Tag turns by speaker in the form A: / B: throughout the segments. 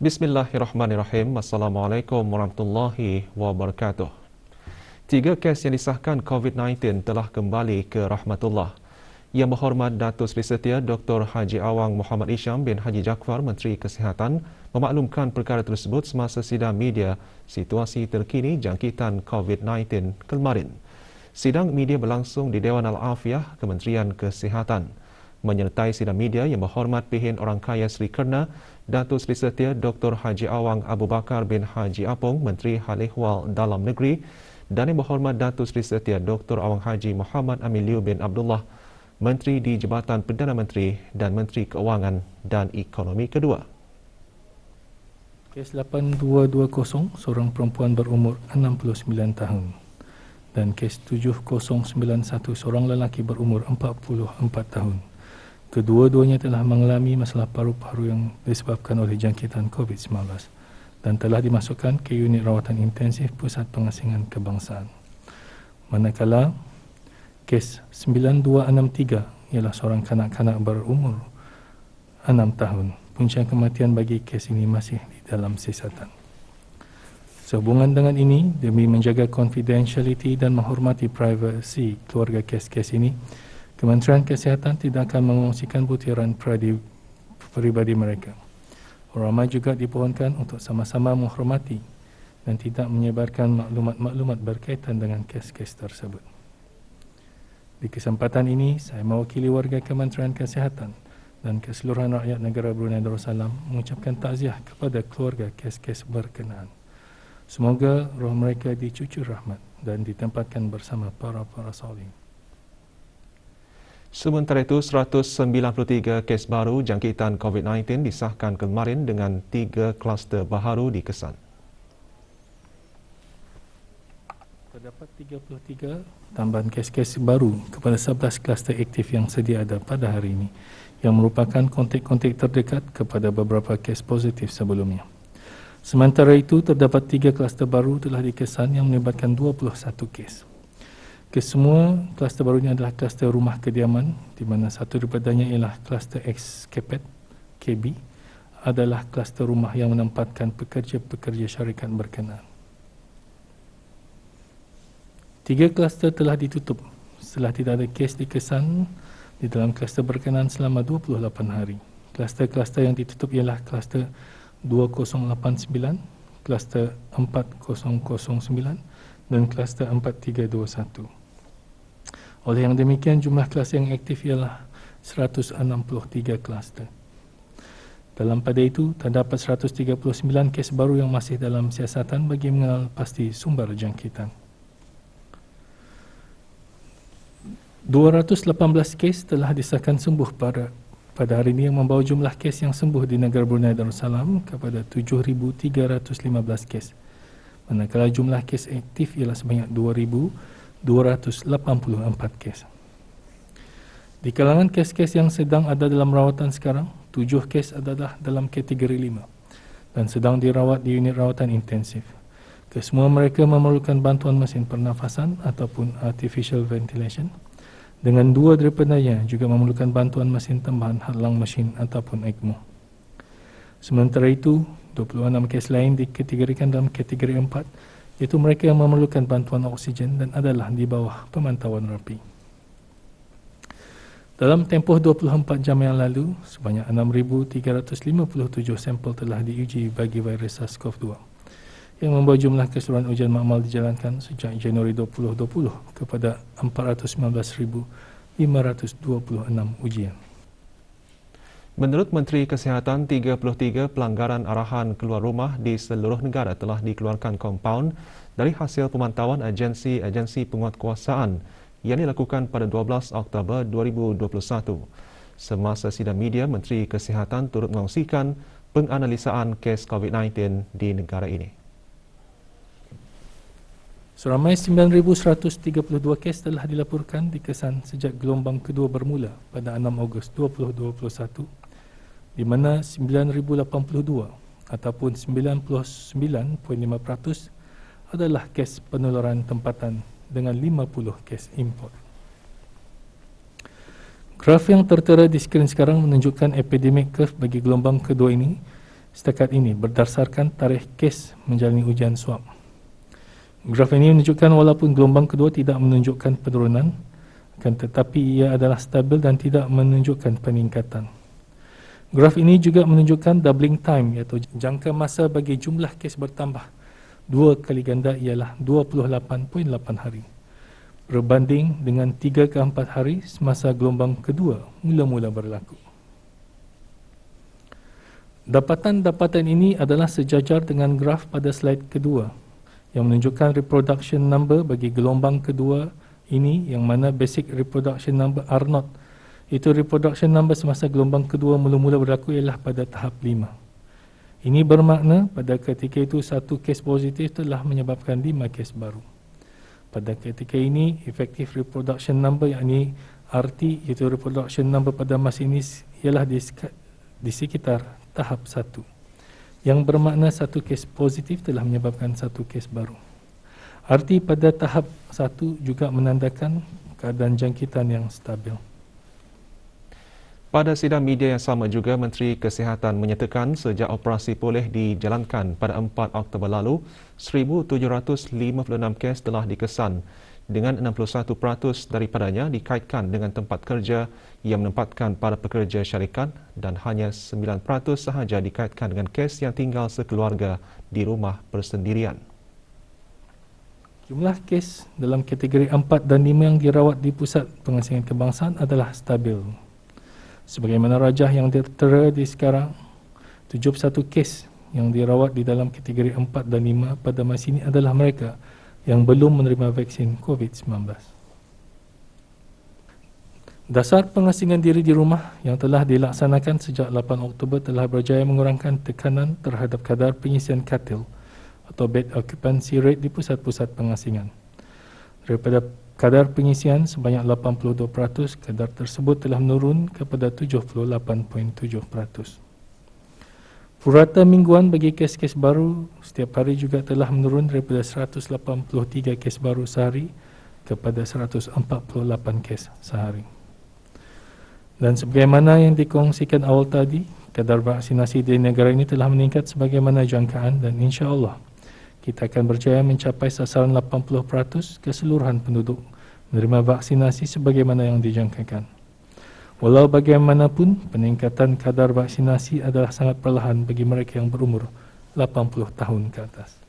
A: Bismillahirrahmanirrahim. Assalamualaikum warahmatullahi wabarakatuh. 3 kes yang disahkan COVID-19 telah kembali ke rahmatullah. Yang Berhormat Datuk Seri Setia Dr. Haji Awang Muhammad Isham bin Haji Jaafar, Menteri Kesihatan, memaklumkan perkara tersebut semasa sidang media situasi terkini jangkitan COVID-19 kemarin. Sidang media berlangsung di Dewan Al-Afiah Kementerian Kesihatan. Menyertai sidang media Yang Berhormat Pihin Orang Kaya Seri Kerna, Datuk Seri Setia Dr. Haji Awang Abu Bakar bin Haji Apong, Menteri Hal Ehwal Dalam Negeri, dan Yang Berhormat Datuk Seri Setia Dr. Awang Haji Muhammad Amin Liu bin Abdullah, Menteri di Jabatan Perdana Menteri dan Menteri Keuangan dan Ekonomi kedua.
B: Kes 8220, seorang perempuan berumur 69 tahun. Dan kes 7091, seorang lelaki berumur 44 tahun. Kedua-duanya telah mengalami masalah paru-paru yang disebabkan oleh jangkitan COVID-19 dan telah dimasukkan ke unit rawatan intensif Pusat Pengasingan Kebangsaan. Manakala kes 9263 ialah seorang kanak-kanak berumur 6 tahun. Punca kematian bagi kes ini masih di dalam siasatan. Sehubungan dengan ini, demi menjaga confidentiality dan menghormati privasi keluarga kes-kes ini, Kementerian Kesihatan tidak akan mengongsikan butiran peribadi mereka. Ramai juga dipohonkan untuk sama-sama menghormati dan tidak menyebarkan maklumat-maklumat berkaitan dengan kes-kes tersebut. Di kesempatan ini, saya mewakili warga Kementerian Kesihatan dan keseluruhan rakyat negara Brunei Darussalam mengucapkan takziah kepada keluarga kes-kes berkenaan. Semoga roh mereka dicucur rahmat dan ditempatkan bersama para soleh.
A: Sementara itu, 193 kes baru jangkitan COVID-19 disahkan kemarin dengan 3 kluster baharu di Kesan.
B: Terdapat 33 tambahan kes-kes baru kepada 11 kluster aktif yang sedia ada pada hari ini, yang merupakan kontak-kontak terdekat kepada beberapa kes positif sebelumnya. Sementara itu, terdapat 3 kluster baru telah dikesan yang melibatkan 21 kes. Kesemua kluster barunya adalah kluster rumah kediaman, di mana satu daripadanya ialah kluster Ex-Capet, KB, adalah kluster rumah yang menempatkan pekerja-pekerja syarikat berkenaan. 3 kluster telah ditutup setelah tidak ada kes dikesan di dalam kluster berkenaan selama 28 hari. Kluster-kluster yang ditutup ialah kluster 2089, kluster 4009 dan kluster 4321. Oleh yang demikian, jumlah kluster yang aktif ialah 163 kluster. Dalam pada itu, terdapat 139 kes baru yang masih dalam siasatan bagi mengenal pasti sumber jangkitan. 218 kes telah disahkan sembuh pada hari ini, yang membawa jumlah kes yang sembuh di negara Brunei Darussalam kepada 7,315 kes. Manakala jumlah kes aktif ialah sebanyak 2,284 kes. Di kalangan kes-kes yang sedang ada dalam rawatan sekarang, 7 kes adalah dalam kategori 5 dan sedang dirawat di unit rawatan intensif. Kesemua mereka memerlukan bantuan mesin pernafasan ataupun artificial ventilation, dengan 2 daripadanya juga memerlukan bantuan mesin tambahan hadlang mesin ataupun ECMO. Sementara itu, 26 kes lain dikategorikan dalam kategori 4, iaitu mereka yang memerlukan bantuan oksigen dan adalah di bawah pemantauan rapi. Dalam tempoh 24 jam yang lalu, sebanyak 6,357 sampel telah diuji bagi virus SARS-CoV-2, yang membawa jumlah keseluruhan ujian makmal dijalankan sejak Januari 2020 kepada 419,526 ujian.
A: Menurut Menteri Kesihatan, 33 pelanggaran arahan keluar rumah di seluruh negara telah dikeluarkan kompaun dari hasil pemantauan agensi-agensi penguatkuasaan yang dilakukan pada 12 Oktober 2021. Semasa sidang media, Menteri Kesihatan turut mengongsikan penganalisaan kes COVID-19 di negara ini.
B: Seramai 9,132 kes telah dilaporkan dikesan sejak gelombang kedua bermula pada 6 Ogos 2021, di mana 9,082 ataupun 99.5% adalah kes penularan tempatan dengan 50 kes import. Graf yang tertera di skrin sekarang menunjukkan epidemic curve bagi gelombang kedua ini setakat ini berdasarkan tarikh kes menjalani ujian swab. Graf ini menunjukkan walaupun gelombang kedua tidak menunjukkan penurunan, akan tetapi ia adalah stabil dan tidak menunjukkan peningkatan. Graf ini juga menunjukkan doubling time, iaitu jangka masa bagi jumlah kes bertambah 2 kali ganda ialah 28.8 hari berbanding dengan 3 ke 4 hari semasa gelombang kedua mula-mula berlaku. Dapatan-dapatan ini adalah sejajar dengan graf pada slide kedua yang menunjukkan reproduction number bagi gelombang kedua ini, yang mana basic reproduction number R0 itu reproduction number semasa gelombang kedua mula-mula berlaku ialah pada tahap 5. Ini bermakna pada ketika itu satu kes positif telah menyebabkan 5 kes baru. Pada ketika ini effective reproduction number yakni RT iaitu reproduction number pada masa ini ialah di sekitar tahap 1. Yang bermakna satu kes positif telah menyebabkan satu kes baru. Arti pada tahap 1 juga menandakan keadaan jangkitan yang stabil.
A: Pada sidang media yang sama juga, Menteri Kesihatan menyatakan sejak operasi pulih dijalankan pada 4 Oktober lalu, 1,756 kes telah dikesan, dengan 61% daripadanya dikaitkan dengan tempat kerja yang menempatkan para pekerja syarikat dan hanya 9% sahaja dikaitkan dengan kes yang tinggal sekeluarga di rumah persendirian.
B: Jumlah kes dalam kategori 4 dan 5 yang dirawat di Pusat Pengasingan Kebangsaan adalah stabil. Sebagaimana rajah yang tertera di sekarang, 71 kes yang dirawat di dalam kategori 4 dan 5 pada masa ini adalah mereka yang belum menerima vaksin COVID-19. Dasar pengasingan diri di rumah yang telah dilaksanakan sejak 8 Oktober telah berjaya mengurangkan tekanan terhadap kadar pengisian katil atau bed occupancy rate di pusat-pusat pengasingan. Daripada kadar pengisian sebanyak 82%, kadar tersebut telah menurun kepada 78.7%. Purata mingguan bagi kes-kes baru setiap hari juga telah menurun daripada 183 kes baru sehari kepada 148 kes sehari. Dan sebagaimana yang dikongsikan awal tadi, kadar vaksinasi di negara ini telah meningkat sebagaimana jangkaan dan insya-Allah kita akan berjaya mencapai sasaran 80% keseluruhan penduduk menerima vaksinasi sebagaimana yang dijangkakan. Walau bagaimanapun, peningkatan kadar vaksinasi adalah sangat perlahan bagi mereka yang berumur 80 tahun ke atas.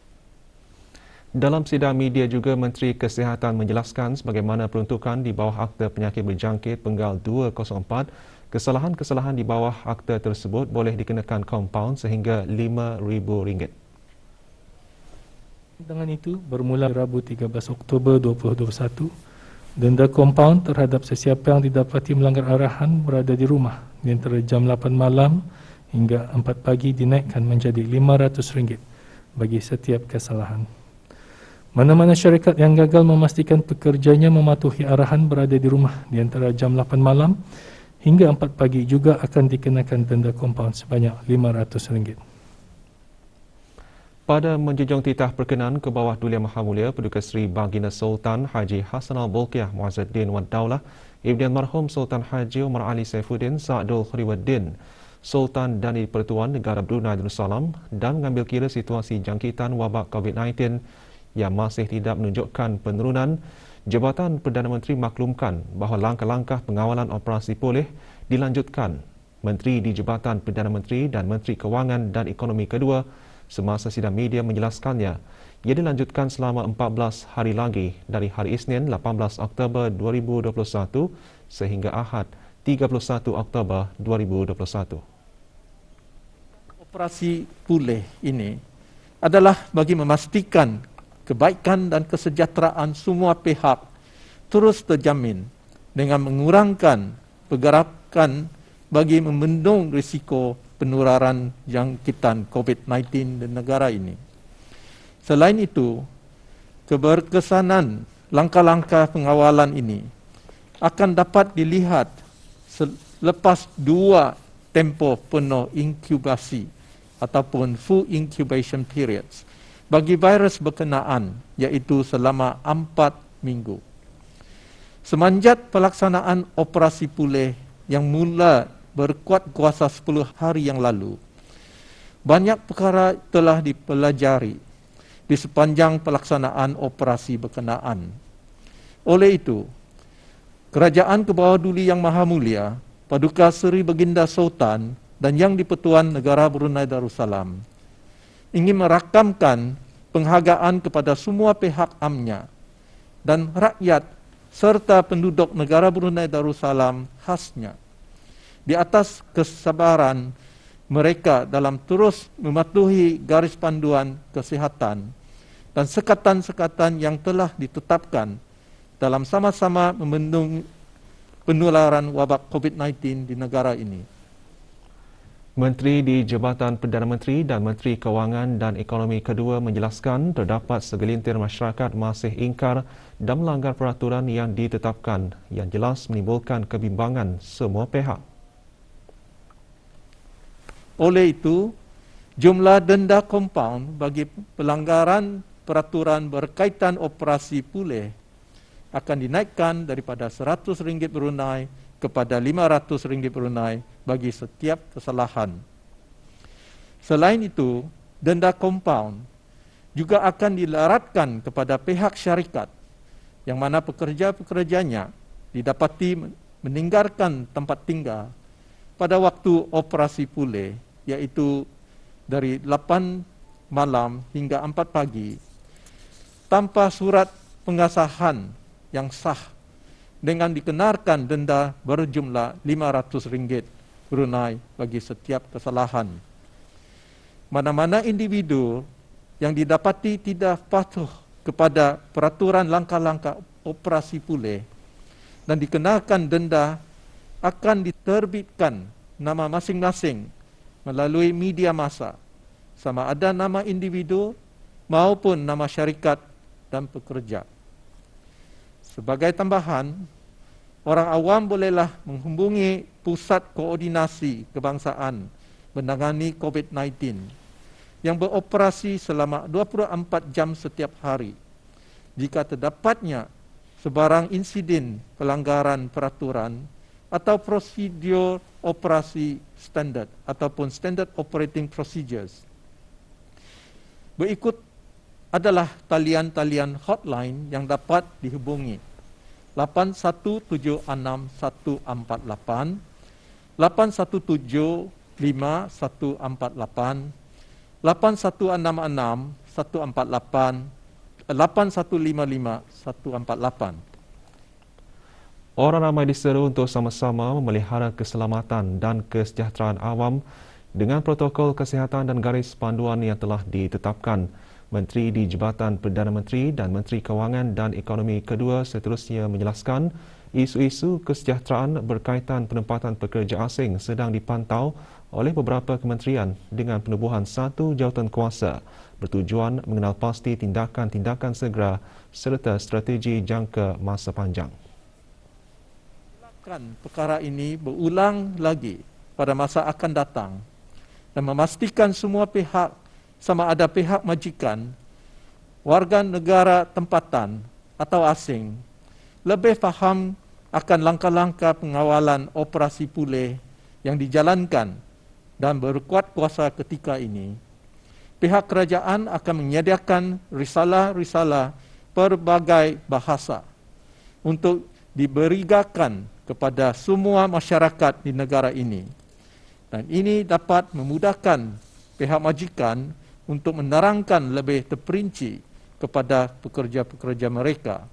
A: Dalam sidang media juga, Menteri Kesihatan menjelaskan sebagaimana peruntukan di bawah Akta Penyakit Berjangkit Penggal 204, kesalahan-kesalahan di bawah akta tersebut boleh dikenakan kompaun sehingga RM5,000.
B: Dengan itu, bermula Rabu 13 Oktober 2021, denda kompaun terhadap sesiapa yang didapati melanggar arahan berada di rumah di antara jam 8 malam hingga 4 pagi dinaikkan menjadi RM500 bagi setiap kesalahan. Mana-mana syarikat yang gagal memastikan pekerjanya mematuhi arahan berada di rumah di antara jam 8 malam hingga 4 pagi juga akan dikenakan denda kompaun sebanyak RM500.
A: Pada menjunjung titah perkenan ke bawah Duli Yang Maha Mulia Paduka Seri Baginda Sultan Haji Hassanal Bolkiah Muazzuddin Wad Daulah, Ibn Marhum Sultan Haji Umar Ali Saifuddin Sa'dul Khuriwaddin, Sultan dan Pertuan Negara Brunei Darussalam, dan mengambil kira situasi jangkitan wabak COVID-19 yang masih tidak menunjukkan penurunan, Jabatan Perdana Menteri maklumkan bahawa langkah-langkah pengawalan operasi pulih dilanjutkan. Menteri di Jabatan Perdana Menteri dan Menteri Kewangan dan Ekonomi kedua semasa sidang media menjelaskannya, ia dilanjutkan selama 14 hari lagi dari hari Isnin 18 Oktober 2021 sehingga Ahad 31 Oktober 2021.
C: Operasi pulih ini adalah bagi memastikan kebaikan dan kesejahteraan semua pihak terus terjamin dengan mengurangkan pergerakan bagi membendung risiko penularan jangkitan COVID-19 di negara ini. Selain itu, keberkesanan langkah-langkah pengawalan ini akan dapat dilihat selepas 2 tempoh penuh inkubasi ataupun full incubation periods bagi virus berkenaan, iaitu selama 4 minggu. Semanjat pelaksanaan operasi pulih yang mula berkuat kuasa 10 hari yang lalu, banyak perkara telah dipelajari di sepanjang pelaksanaan operasi berkenaan. Oleh itu, Kerajaan Kebawah-Duli Yang Maha Mulia, Paduka Seri Baginda Sultan dan Yang di-Pertuan Negara Brunei Darussalam ingin merakamkan penghargaan kepada semua pihak amnya dan rakyat serta penduduk negara Brunei Darussalam khasnya di atas kesabaran mereka dalam terus mematuhi garis panduan kesihatan dan sekatan-sekatan yang telah ditetapkan dalam sama-sama membendung penularan wabak COVID-19 di negara ini.
A: Menteri di Jabatan Perdana Menteri dan Menteri Kewangan dan Ekonomi kedua menjelaskan terdapat segelintir masyarakat masih ingkar dan melanggar peraturan yang ditetapkan yang jelas menimbulkan kebimbangan semua pihak.
C: Oleh itu, jumlah denda kompaun bagi pelanggaran peraturan berkaitan operasi pulih akan dinaikkan daripada RM100 Brunei kepada RM500 Brunei bagi setiap kesalahan. Selain itu, denda kompaun juga akan dilaratkan kepada pihak syarikat yang mana pekerja-pekerjanya didapati meninggalkan tempat tinggal pada waktu operasi pulih, iaitu dari 8 malam hingga 4 pagi, tanpa surat pengesahan yang sah dengan dikenakan denda berjumlah RM500 Brunei bagi setiap kesalahan. Mana-mana individu yang didapati tidak patuh kepada peraturan langkah-langkah operasi pulih dan dikenakan denda akan diterbitkan nama masing-masing melalui media massa, sama ada nama individu maupun nama syarikat dan pekerja. Sebagai tambahan, orang awam bolehlah menghubungi Pusat Koordinasi Kebangsaan menangani COVID-19 yang beroperasi selama 24 jam setiap hari jika terdapatnya sebarang insiden pelanggaran peraturan atau prosedur operasi standard ataupun standard operating procedures. Berikut adalah talian-talian hotline yang dapat dihubungi: 8176-148, 8175-148, 8166-148, 8155-148.
A: Orang ramai diseru untuk sama-sama memelihara keselamatan dan kesejahteraan awam dengan protokol kesihatan dan garis panduan yang telah ditetapkan. Menteri di Jabatan Perdana Menteri dan Menteri Kewangan dan Ekonomi kedua seterusnya menjelaskan isu-isu kesejahteraan berkaitan penempatan pekerja asing sedang dipantau oleh beberapa kementerian dengan penubuhan satu jawatan kuasa bertujuan mengenal pasti tindakan-tindakan segera serta strategi jangka masa panjang.
C: Perkara ini berulang lagi pada masa akan datang dan memastikan semua pihak, sama ada pihak majikan, warga negara tempatan atau asing, lebih faham akan langkah-langkah pengawalan operasi pulih yang dijalankan dan berkuat kuasa ketika ini. Pihak kerajaan akan menyediakan risalah-risalah berbagai bahasa untuk diberikan kepada semua masyarakat di negara ini. Dan ini dapat memudahkan pihak majikan untuk menerangkan lebih terperinci kepada pekerja-pekerja mereka.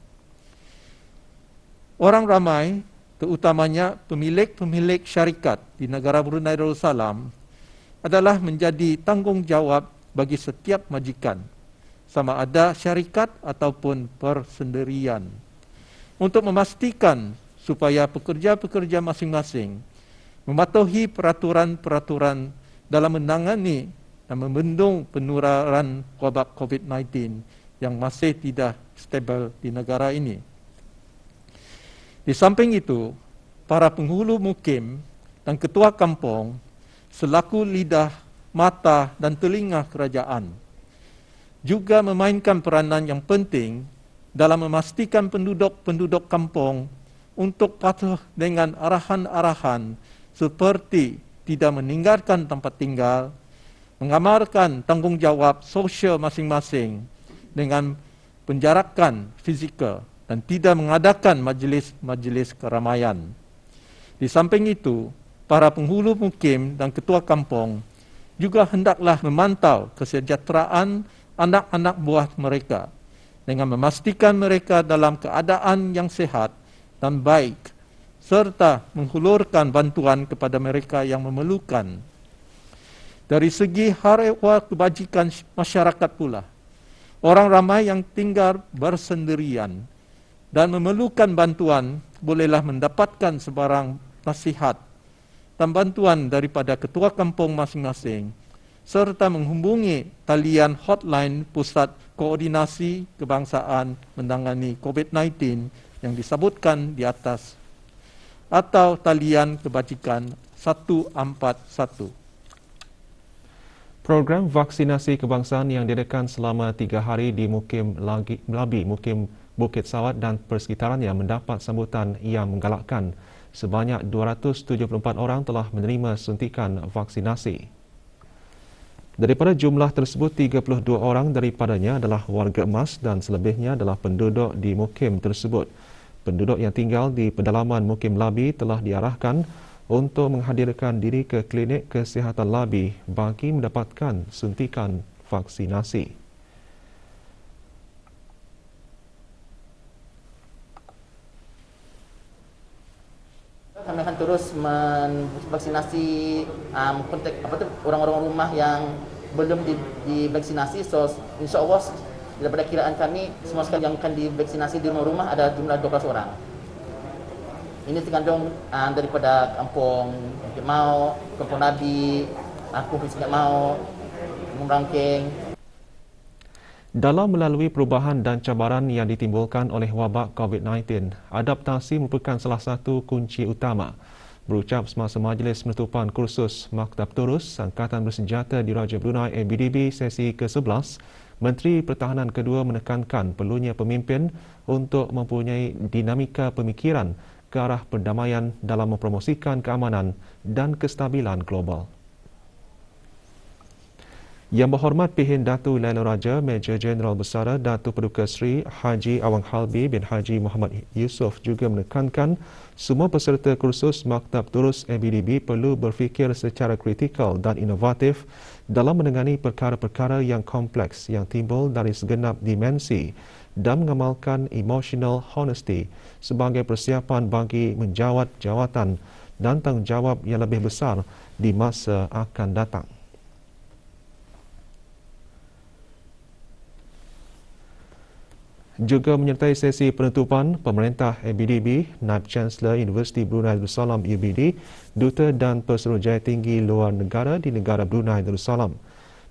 C: Orang ramai, terutamanya pemilik-pemilik syarikat di negara Brunei Darussalam, adalah menjadi tanggungjawab bagi setiap majikan, sama ada syarikat ataupun persendirian, untuk memastikan supaya pekerja-pekerja masing-masing mematuhi peraturan-peraturan dalam menangani dan membendung penularan wabak COVID-19 yang masih tidak stabil di negara ini. Di samping itu, para penghulu mukim dan ketua kampung selaku lidah, mata dan telinga kerajaan juga memainkan peranan yang penting dalam memastikan penduduk-penduduk kampung untuk patuh dengan arahan-arahan seperti tidak meninggalkan tempat tinggal, mengamalkan tanggungjawab sosial masing-masing dengan penjarakan fizikal dan tidak mengadakan majlis-majlis keramaian. Di samping itu, para penghulu mukim dan ketua kampung juga hendaklah memantau kesejahteraan anak-anak buah mereka dengan memastikan mereka dalam keadaan yang sehat dan baik serta menghulurkan bantuan kepada mereka yang memerlukan. Dari segi harewah kebajikan masyarakat pula, orang ramai yang tinggal bersendirian dan memerlukan bantuan bolehlah mendapatkan sebarang nasihat dan bantuan daripada ketua kampung masing-masing serta menghubungi talian hotline Pusat Koordinasi Kebangsaan menangani COVID-19 yang disebutkan di atas atau talian kebajikan 141.
A: Program vaksinasi kebangsaan yang diadakan selama 3 hari di Mukim Melabi, Mukim Bukit Sawat dan persekitarannya mendapat sambutan yang menggalakkan. Sebanyak 274 orang telah menerima suntikan vaksinasi. Daripada jumlah tersebut, 32 orang daripadanya adalah warga emas dan selebihnya adalah penduduk di Mukim tersebut. Penduduk yang tinggal di pedalaman Mukim Labi telah diarahkan untuk menghadirkan diri ke klinik kesihatan Labi bagi mendapatkan suntikan vaksinasi.
D: Kami akan terus vaksinasi orang-orang rumah yang belum divaksinasi. So, insya-Allah daripada kiraan kami semua sekali yang akan divaksinasi di rumah ada jumlah 12 orang. Ini terkandung daripada kampung Bukit Mau, kampung Nabi, kampung Bukit Mau, kampung Rangkeng.
A: Dalam melalui perubahan dan cabaran yang ditimbulkan oleh wabak COVID-19, adaptasi merupakan salah satu kunci utama. Berucap semasa majlis penutupan kursus Maktab Turus Angkatan Bersenjata Diraja Brunei ABDB sesi ke-11, Menteri Pertahanan kedua menekankan perlunya pemimpin untuk mempunyai dinamika pemikiran ke arah perdamaian dalam mempromosikan keamanan dan kestabilan global. Yang Berhormat Pihin Datu Laila Raja, Major Jeneral Bersara Datuk Paduka Seri Haji Awang Halbi bin Haji Muhammad Yusof juga menekankan semua peserta kursus Maktab Turus ABDB perlu berfikir secara kritikal dan inovatif dalam menangani perkara-perkara yang kompleks yang timbul dari segenap dimensi dan mengamalkan emotional honesty sebagai persiapan bagi menjawat jawatan dan tanggungjawab yang lebih besar di masa akan datang. Juga menyertai sesi penutupan, Pemerintah ABDB, Naib Chancellor Universiti Brunei Darussalam UBD, Duta dan Pesuruhjaya Tinggi Luar Negara di Negara Brunei Darussalam.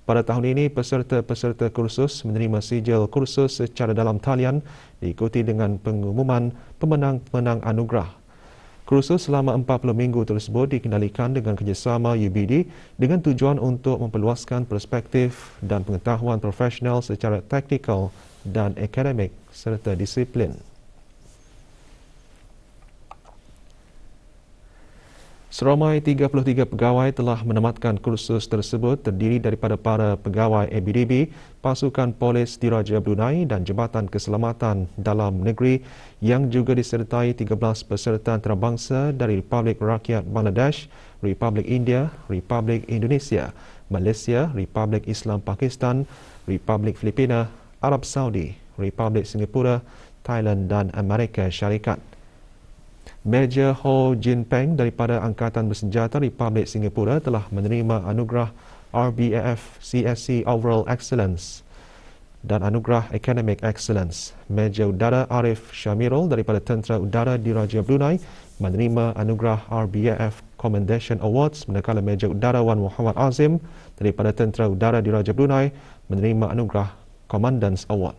A: Pada tahun ini, peserta-peserta kursus menerima sijil kursus secara dalam talian diikuti dengan pengumuman pemenang-pemenang anugerah. Kursus selama 40 minggu tersebut dikendalikan dengan kerjasama UBD dengan tujuan untuk memperluaskan perspektif dan pengetahuan profesional secara teknikal dan akademik serta disiplin. Seramai 33 pegawai telah menamatkan kursus tersebut terdiri daripada para pegawai ABDB, pasukan polis Diraja Brunei dan Jabatan Keselamatan Dalam Negeri yang juga disertai 13 peserta antarabangsa dari Republik Rakyat Bangladesh, Republik India, Republik Indonesia, Malaysia, Republik Islam Pakistan, Republik Filipina, Arab Saudi, Republik Singapura, Thailand dan Amerika Syarikat. Major Ho Jin Peng daripada Angkatan Bersenjata Republik Singapura telah menerima anugerah RBAF CSC Overall Excellence dan anugerah Academic Excellence. Major Udara Arif Syamirul daripada Tentera Udara Diraja Brunei menerima anugerah RBAF Commendation Awards, manakala Major Udara Wan Muhammad Azim daripada Tentera Udara Diraja Brunei menerima anugerah Commandant's Award.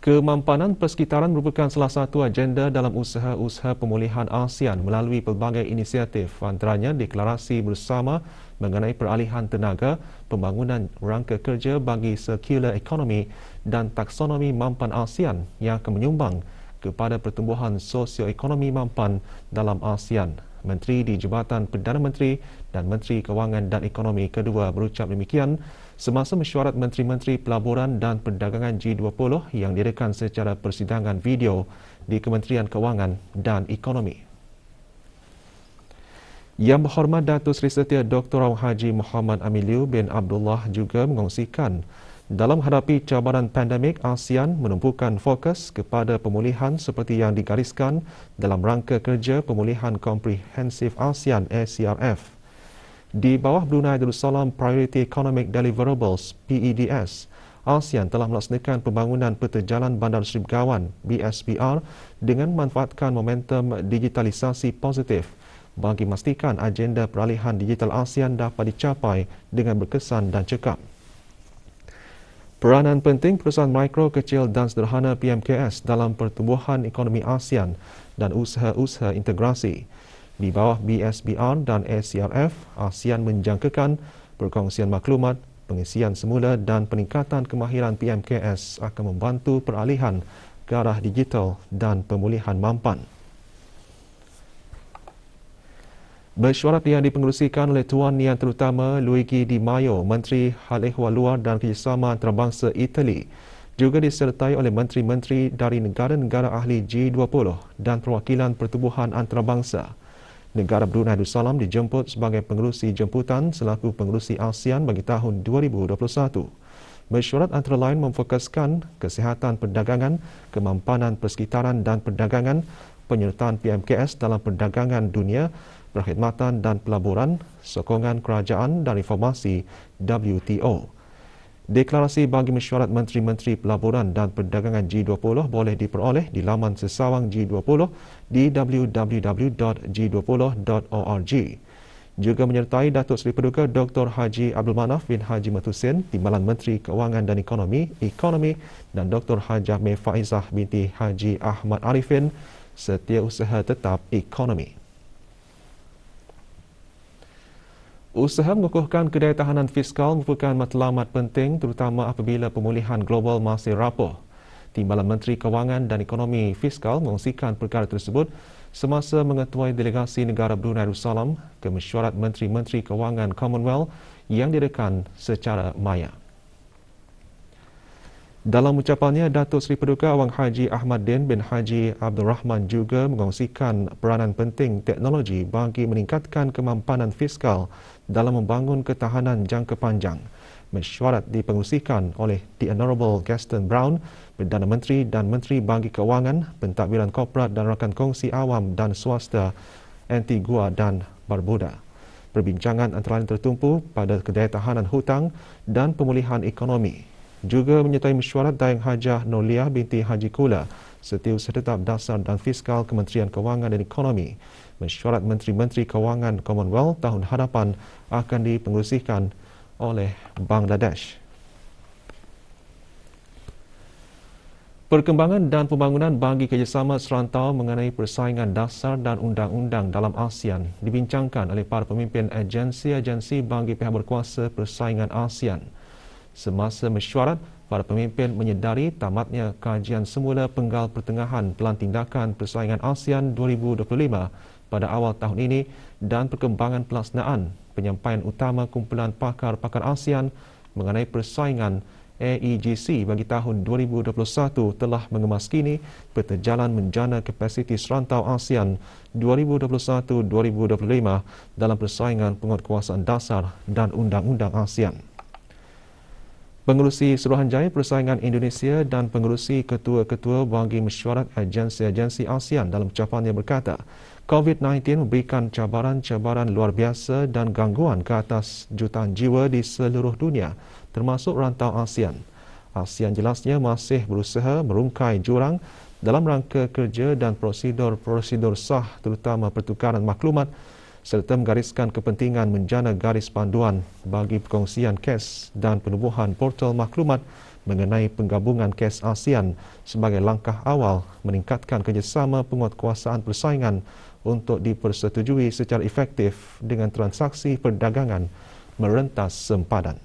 A: Kemampanan persekitaran merupakan salah satu agenda dalam usaha-usaha pemulihan ASEAN melalui pelbagai inisiatif, antaranya deklarasi bersama mengenai peralihan tenaga, pembangunan rangka kerja bagi circular economy dan taksonomi mampan ASEAN yang akan menyumbang kepada pertumbuhan sosioekonomi mampan dalam ASEAN. Menteri di Jabatan Perdana Menteri dan Menteri Kewangan dan Ekonomi kedua berucap demikian semasa mesyuarat Menteri-Menteri Pelaburan dan Perdagangan G20 yang diadakan secara persidangan video di Kementerian Kewangan dan Ekonomi. Yang Berhormat Datuk Seri Setia Dr. Haji Muhammad Amiliu bin Abdullah juga mengongsikan dalam menghadapi cabaran pandemik, ASEAN menumpukan fokus kepada pemulihan seperti yang digariskan dalam rangka kerja pemulihan komprehensif ASEAN ACRF. Di bawah Brunei Darussalam Priority Economic Deliverables PEDS, ASEAN telah melaksanakan pembangunan peta jalan Bandar Seri Begawan BSBR dengan memanfaatkan momentum digitalisasi positif bagi memastikan agenda peralihan digital ASEAN dapat dicapai dengan berkesan dan cekap. Peranan penting perusahaan mikro, kecil dan sederhana PMKS dalam pertumbuhan ekonomi ASEAN dan usaha-usaha integrasi. Di bawah BSBR dan ACRF, ASEAN menjangkakan perkongsian maklumat, pengisian semula dan peningkatan kemahiran PMKS akan membantu peralihan ke arah digital dan pemulihan mampan. Mesyuarat yang dipengerusikan oleh Tuan Yang Terutama Luigi Di Maio, Menteri Hal Ehwal Luar dan Kerjasama Antarabangsa Itali, juga disertai oleh menteri-menteri dari negara-negara ahli G20 dan perwakilan pertubuhan antarabangsa. Negara Brunei Darussalam dijemput sebagai pengerusi jemputan selaku pengerusi ASEAN bagi tahun 2021. Mesyuarat antara lain memfokuskan kesihatan perdagangan, kemampanan persekitaran dan perdagangan, penyertaan PMKS dalam perdagangan dunia, perkhidmatan dan pelaburan, sokongan kerajaan dan reformasi WTO. Deklarasi bagi mesyuarat Menteri-Menteri Pelaburan dan Perdagangan G20 boleh diperoleh di laman sesawang G20 di www.g20.org. Juga menyertai Datuk Seri Paduka Dr. Haji Abdul Manaf bin Haji Matusin, Timbalan Menteri Kewangan dan Ekonomi dan Dr. Hajah Mei Faizah binti Haji Ahmad Arifin, Setiausaha Tetap Ekonomi. Usaha mengukuhkan kedaya tahanan fiskal merupakan matlamat penting terutama apabila pemulihan global masih rapuh. Timbalan Menteri Kewangan dan Ekonomi Fiskal mengongsikan perkara tersebut semasa mengetuai delegasi negara Brunei Darussalam ke mesyuarat Menteri-Menteri Kewangan Commonwealth yang diadakan secara maya. Dalam ucapannya, Datuk Seri Paduka Awang Haji Ahmad Din bin Haji Abdul Rahman juga mengongsikan peranan penting teknologi bagi meningkatkan kemampanan fiskal dalam membangun ketahanan jangka panjang. Mesyuarat dipengerusikan oleh The Honourable Gaston Brown, Perdana Menteri dan Menteri Bagi Kewangan, Pentadbiran Korporat dan Rakan Kongsi Awam dan Swasta Antigua dan Barbuda. Perbincangan antara lain tertumpu pada kedaya tahanan hutang dan pemulihan ekonomi. Juga menyertai mesyuarat Dayang Hajah Norliah binti Haji Kula, Setiausaha Tetap Dasar dan Fiskal Kementerian Kewangan dan Ekonomi. Mesyuarat Menteri-Menteri Kewangan Commonwealth tahun hadapan akan dipengerusikan oleh Bangladesh. Perkembangan dan pembangunan bagi kerjasama serantau mengenai persaingan dasar dan undang-undang dalam ASEAN dibincangkan oleh para pemimpin agensi-agensi bagi pihak berkuasa persaingan ASEAN. Semasa mesyuarat, para pemimpin menyedari tamatnya kajian semula penggal pertengahan Pelan Tindakan Persaingan ASEAN 2025 pada awal tahun ini dan perkembangan pelaksanaan penyampaian utama kumpulan pakar-pakar ASEAN mengenai persaingan AEGC bagi tahun 2021 telah mengemaskini peta jalan menjana kapasiti serantau ASEAN 2021-2025 dalam persaingan penguatkuasaan dasar dan undang-undang ASEAN. Pengerusi Suruhanjaya Persaingan Indonesia dan pengerusi ketua-ketua bagi mesyuarat agensi-agensi ASEAN dalam ucapannya berkata, COVID-19 memberikan cabaran-cabaran luar biasa dan gangguan ke atas jutaan jiwa di seluruh dunia, termasuk rantau ASEAN. ASEAN jelasnya masih berusaha merungkai jurang dalam rangka kerja dan prosedur-prosedur sah terutama pertukaran maklumat serta menggariskan kepentingan menjana garis panduan bagi perkongsian kes dan penubuhan portal maklumat mengenai penggabungan kes ASEAN sebagai langkah awal meningkatkan kerjasama penguatkuasaan persaingan untuk dipersetujui secara efektif dengan transaksi perdagangan merentas sempadan.